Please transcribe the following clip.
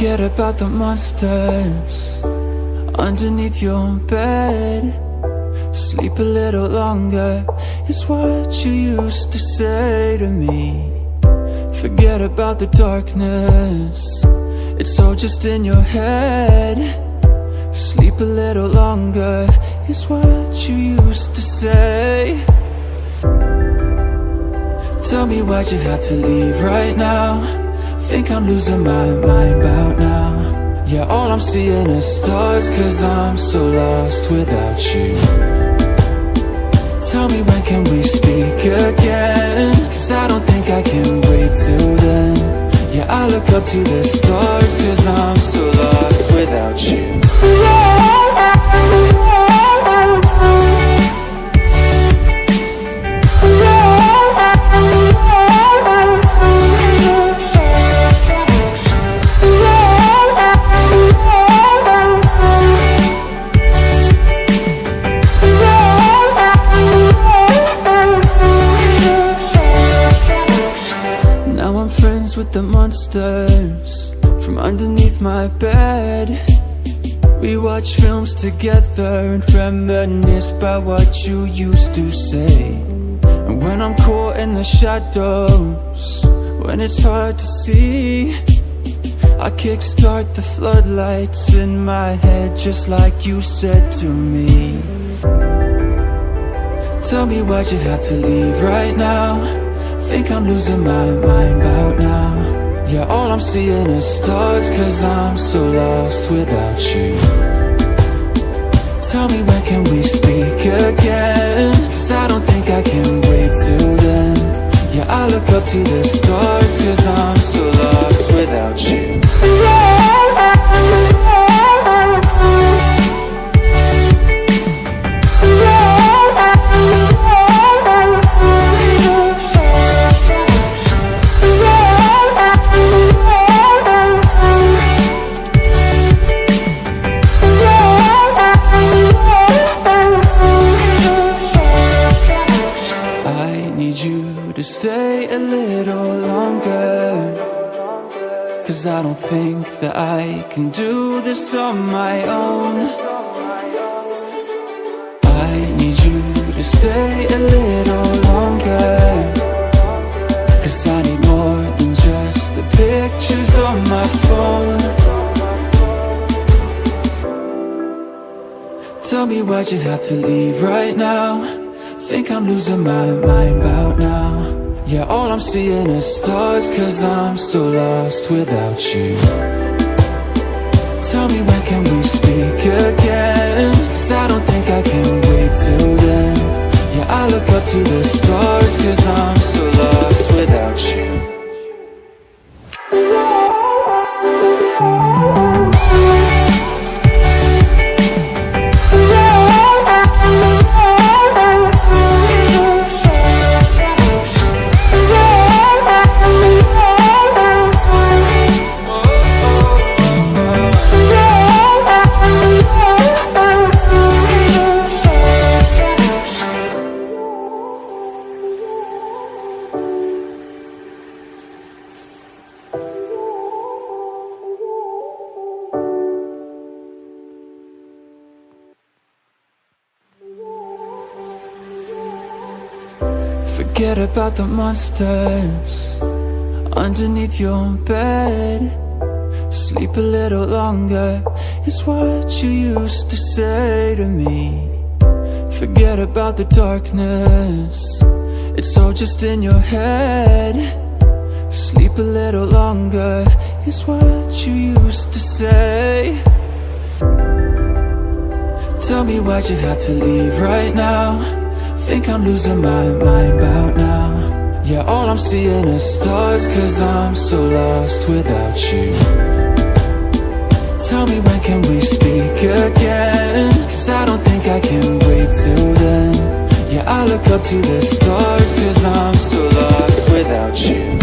Forget about the monsters underneath your bed. Sleep a little longer is what you used to say to me. Forget about the darkness, it's all just in your head. Sleep a little longer is what you used to say. Tell me why'd you have to leave right now? Think I'm losing my mind about now. Yeah, all I'm seeing is stars, cause I'm so lost without you. Tell me when can we speak again? Cause I don't think I can wait till then. Yeah, I look up to the stars, cause I'm so lost without you. With the monsters from underneath my bed. We watch films together and reminisce about what you used to say. And when I'm caught in the shadows, when it's hard to see, I kickstart the floodlights in my head, just like you said to me. Tell me why'd you have to leave right now? Think I'm losing my mind about now. Yeah, all I'm seeing is stars, cause I'm so lost without you. Tell me when can we speak again? Cause I don't think I can wait till then. Yeah, I look up to the stars, cause I'm so lost without you. Stay a little longer, cause I don't think that I can do this on my own. I need you to stay a little longer, cause I need more than just the pictures on my phone. Tell me why'd you have to leave right now? Think I'm losing my mind about now. Yeah, all I'm seeing is stars, cause I'm so lost without you. Tell me when can we speak again? Cause I don't think I can wait till then. Yeah, I look up to the stars, cause I'm so lost without you. Forget about the monsters underneath your bed. Sleep a little longer is what you used to say to me. Forget about the darkness, it's all just in your head. Sleep a little longer is what you used to say. Tell me why'd you have to leave right now? Think I'm losing my mind about now. Yeah, all I'm seeing is stars, cause I'm so lost without you. Tell me when can we speak again? Cause I don't think I can wait till then. Yeah, I look up to the stars, cause I'm so lost without you.